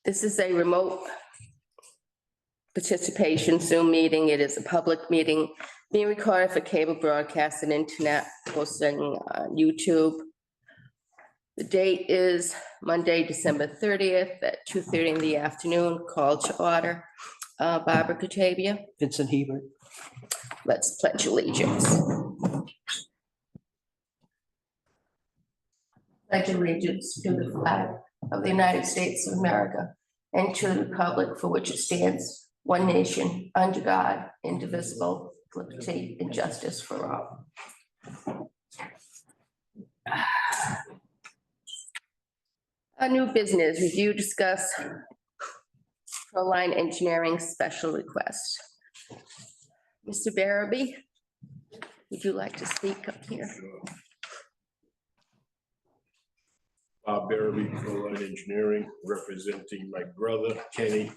This is a remote participation Zoom meeting. It is a public meeting being recorded for cable broadcast and internet posting on YouTube. The date is Monday, December 30th at 2:30 in the afternoon. Call to order. Barbara Catavia, Vincent Hebert. let's pledge allegiance. Pledge allegiance to the flag of the United States of America and to the republic for which it stands, one nation, under God, indivisible, with liberty and justice for all. A new business, review, discuss Proline Engineering special request. Mr. Barabee, would you like to speak up here? Bob Barabee, Proline Engineering, representing my brother Kenny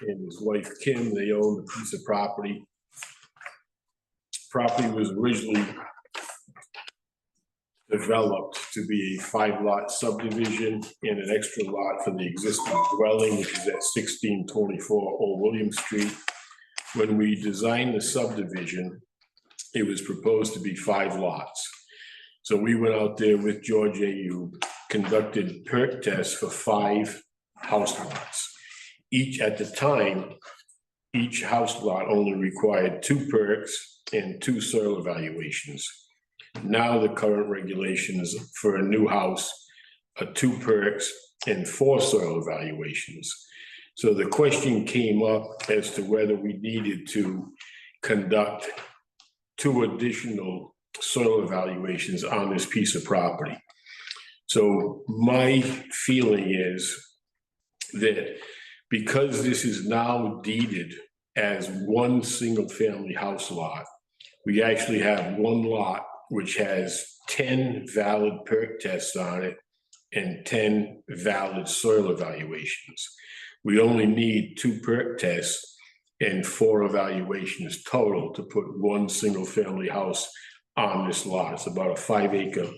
and his wife Kim. They own a piece of property. Property was originally developed to be a 5-lot subdivision and an extra lot for the existing dwelling, which is at 1624 Old William Street. When we designed the subdivision, it was proposed to be 5 lots. So we went out there with George Ayub, conducted perk tests for 5 house lots. At the time, each house lot only required 2 perks and 2 soil evaluations. Now the current regulations for a new house are 2 perks and 4 soil evaluations. So the question came up as to whether we needed to conduct 2 additional soil evaluations on this piece of property. So my feeling is that because this is now deeded as one single family house lot, we actually have 1 lot which has 10 valid perk tests on it and 10 valid soil evaluations. We only need 2 perk tests and 4 evaluations total to put 1 single family house on this lot. It's about a 5-acre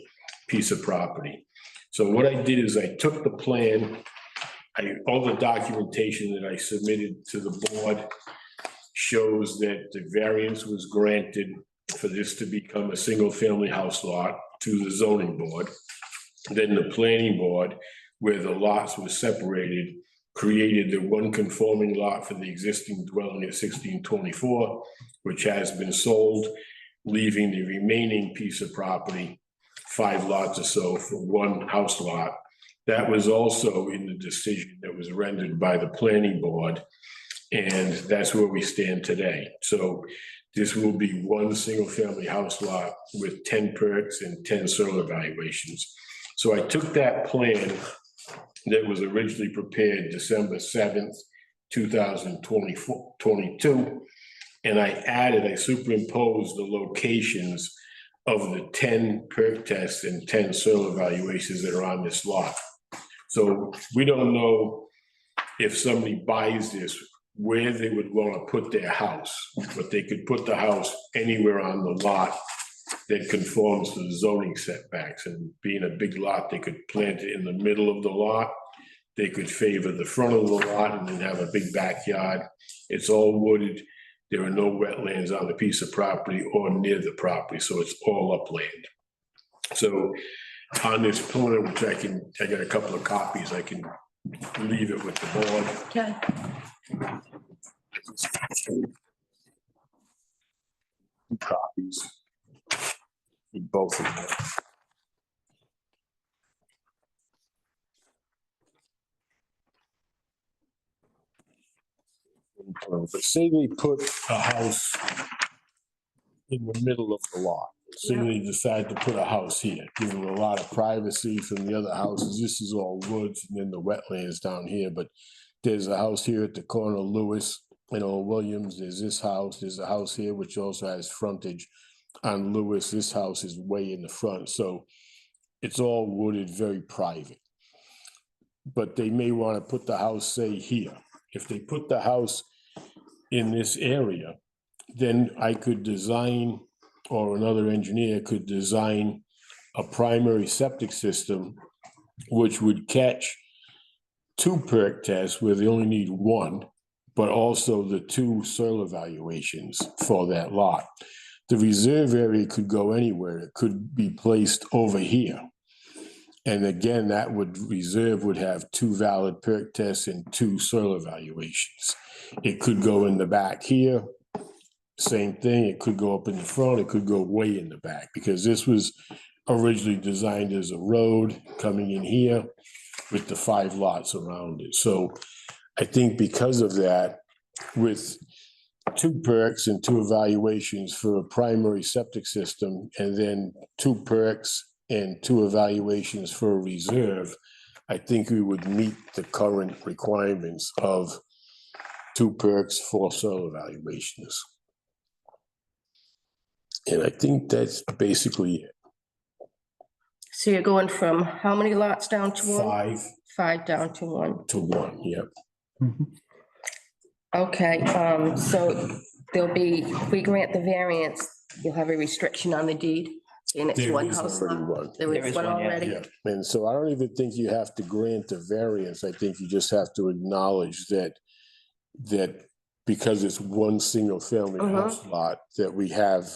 piece of property. So what I did is I took the plan, all the documentation that I submitted to the board shows that the variance was granted for this to become a single family house lot to the zoning board. Then the planning board, where the lots were separated, created the 1 conforming lot for the existing dwelling at 1624, which has been sold, leaving the remaining piece of property, 5 lots or so, for 1 house lot. That was also in the decision that was rendered by the planning board, and that's where we stand today. So this will be 1 single family house lot with 10 perks and 10 soil evaluations. So I took that plan that was originally prepared December 7th, 2022, and I superimposed the locations of the 10 perk tests and 10 soil evaluations that are on this lot. So we don't know if somebody buys this, where they would want to put their house, but they could put the house anywhere on the lot that conforms to the zoning setbacks. And being a big lot, they could plant it in the middle of the lot. They could favor the front of the lot and then have a big backyard. It's all wooded. There are no wetlands on the piece of property or near the property, so it's all upland. So on this plan, which I got a couple of copies, I can leave it with the board. Okay. Copies. Need both of them. But say they put a house in the middle of the lot. Say they decide to put a house here, give them a lot of privacy from the other houses. This is all woods and then the wetlands down here, but there's a house here at the corner of Lewis and Old Williams. There's this house. There's a house here which also has frontage on Lewis. This house is way in the front. So it's all wooded, very private. But they may want to put the house, say, here. If they put the house in this area, then I could design, or another engineer could design a primary septic system, which would catch 2 perk tests where they only need 1, but also the 2 soil evaluations for that lot. The reserve area could go anywhere. It could be placed over here. And again, reserve would have 2 valid perk tests and 2 soil evaluations. It could go in the back here, same thing. It could go up in the front. It could go way in the back, because this was originally designed as a road coming in here with the 5 lots around it. So I think because of that, with 2 perks and 2 evaluations for a primary septic system, and then 2 perks and 2 evaluations for a reserve, I think we would meet the current requirements of 2 perks, 4 soil evaluations. And I think that's basically it. So you're going from how many lots down to 1? 5 5 down to 1. to 1, yep. Okay, so there'll be, if we grant the variance, you'll have a restriction on the deed, and it's There one is house already lot. one. There There is is one one, yeah. already. Yeah, and so I don't even think you have to grant the variance. I think you just have to acknowledge that because it's one single family house lot, that we have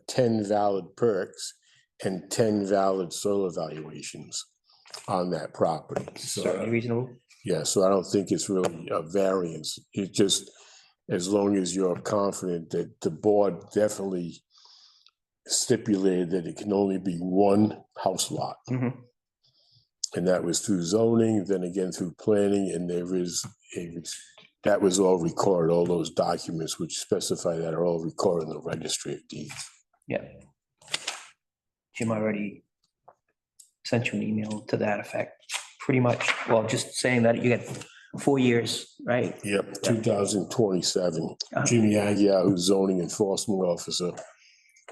10 valid perks and 10 valid soil evaluations on that property. Certainly So, reasonable. yeah, so I don't think it's really a variance. It just, as long as you're confident that the board definitely stipulated that it can only be one house lot. Mhm. And that was through zoning, then again through planning, and that was all recorded, all those documents which specify that are all recorded in the registry of deeds. Yeah. Jim already sent you an email to that effect, pretty much. Well, just saying that you get 4 years, right? Yep, 2027. Uh-huh. Jimmy Aguirre, who's zoning enforcement officer,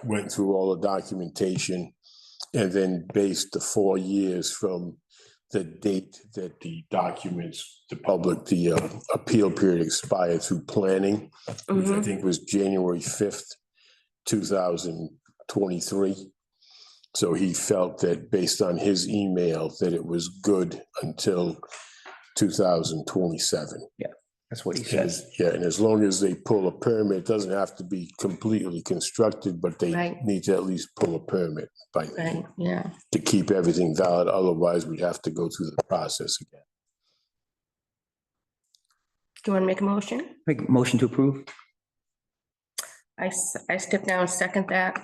went through all the documentation and then based the 4 years from the date that the documents, the appeal period expired through planning, which I think was January 5th, 2023. So he felt that based on his email that it was good until 2027. That's what he And says. yeah, and as long as they pull a permit, it doesn't have to be completely constructed, but they Right. need to at least pull a permit by Right, yeah. to keep everything valid. Otherwise, we'd have to go through the process again. Do you want to make a motion? Make a motion to approve? I step down, second that.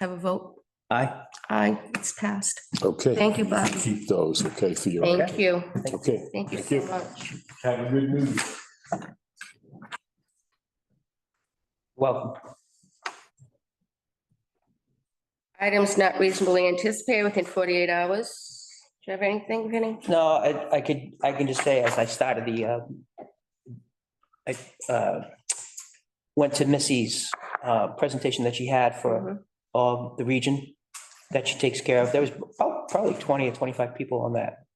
Have a vote. Aye. Aye, it's passed. Okay. Thank you, Bob. Keep those, okay, for your. Thank you. Okay. Thank you Thank so you. much. Have a good meeting. Welcome. Items not reasonably anticipated within 48 hours. Do you have anything, Vinnie? No, I can just say, as I started I went to Missy's presentation that she had for the region that she takes care of. There was probably 20 or 25 people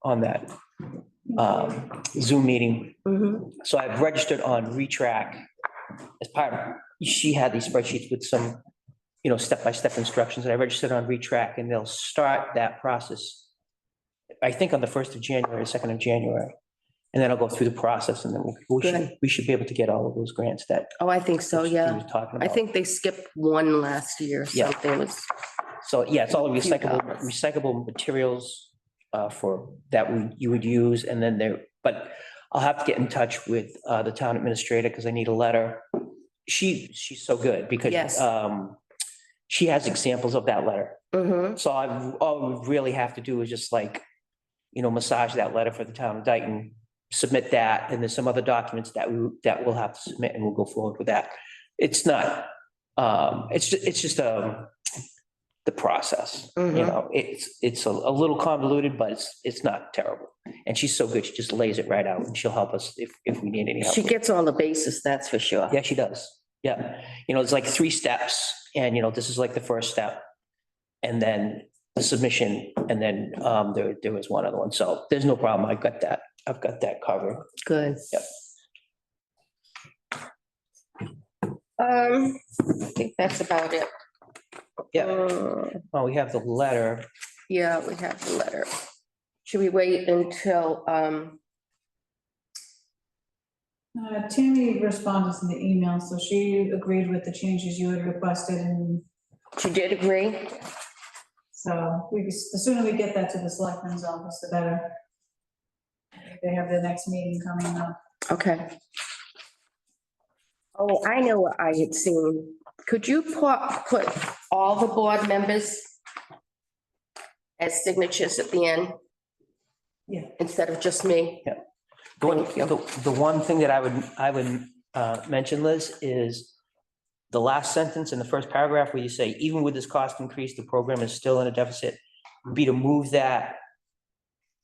on that Zoom meeting. So I've registered on Retrack as part of, she had these spreadsheets with some, step-by-step instructions, and I registered on Retrack, and they'll start that process, I think, on the 1st of January, 2nd of January. And then I'll go through the process, and then Good. we should be able to get all of those grants that. Oh, I think so, she yeah. was talking I about. think they skipped one last year. Yeah. Something was, So, yeah, it's all Few recyclable, dollars. recyclable materials for that you would use, and then but I'll have to get in touch with the town administrator because I need a letter. She's so good because Yes. she has examples of that letter. mhm, So all we really have to do is just massage that letter for the town of Dayton, submit that, and there's some other documents that we'll have to submit, and we'll go forward with that. It's not, it's just the process, mhm. it's a little convoluted, but it's not terrible. And she's so good, she just lays it right out, and she'll help us if we need any help. She gets all the bases, that's for sure. Yeah, she does. Yeah. It's like 3 steps, and this is like the first step. And then the submission, and then there was one other one. So there's no problem. I've got that covered. Good. Yep. I think that's about it. Yeah, Uh, we have the letter. Yeah, we have the letter. Should we wait until, Tammy responded to the email, so she agreed with the changes you had requested, and she did agree? so the sooner we get that to the selectman's office, the better. They have their next meeting coming up. Okay. Oh, I know what I had seen. Could you put all the board members as signatures at the end Yeah, instead of just me? The one, Thank you. the one thing that I would mention, Liz, is the last sentence in the first paragraph where you say, even with this cost increase, the program is still in a deficit, would be to move that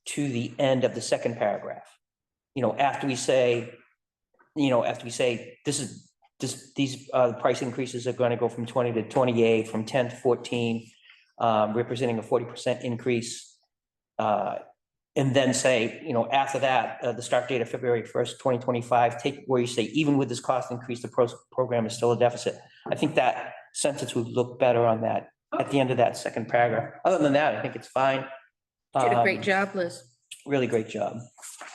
to the end of the second paragraph. After we say, these price increases are going to go from 20 to 28, from 10 to 14, representing a 40% increase. And then say, after that, the start date of February 1st, 2025, take where you say, even with this cost increase, the program is still a deficit. I think that sentence would look better on that, at the end of that second paragraph. Other than that, I think it's fine. Did a great job, Liz. Really great job.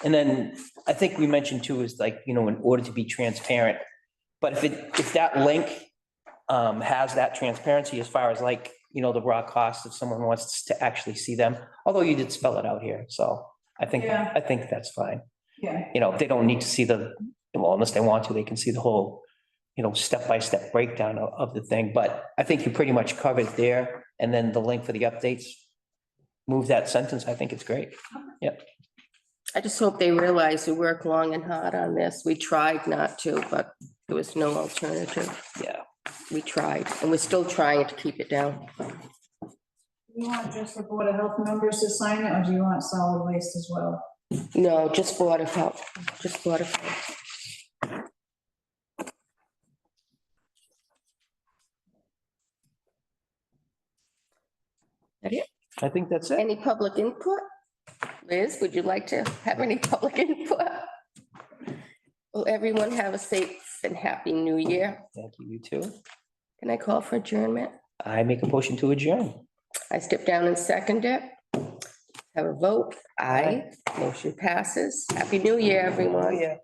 And then I think we mentioned too, is like, in order to be transparent. But if that link has that transparency as far as like, the raw costs, if someone wants to actually see them, although you did spell it out here, so I think that's fine. yeah, They don't need to see unless they want to, they can see the whole, step-by-step breakdown of the thing, but I think you pretty much covered there. And then the link for the updates, move that sentence, I think it's great. I just hope they realize we worked long and hard on this. We tried not to, but there was no alternative. Yeah. We tried, and we're still trying to keep it down. you want just the Board of Health members to sign it, or do you want solid waste as well? No, just Board of Health, just Board of Health. That it? I think that's it. Any public input? Liz, would you like to have any public input? Will everyone have a safe and happy new year? Thank you, you too. Can I call for adjournment? I make a motion to adjourn. I step down and second it. Have a vote. Aye. Motion passes. Happy New Year, everyone. Yeah.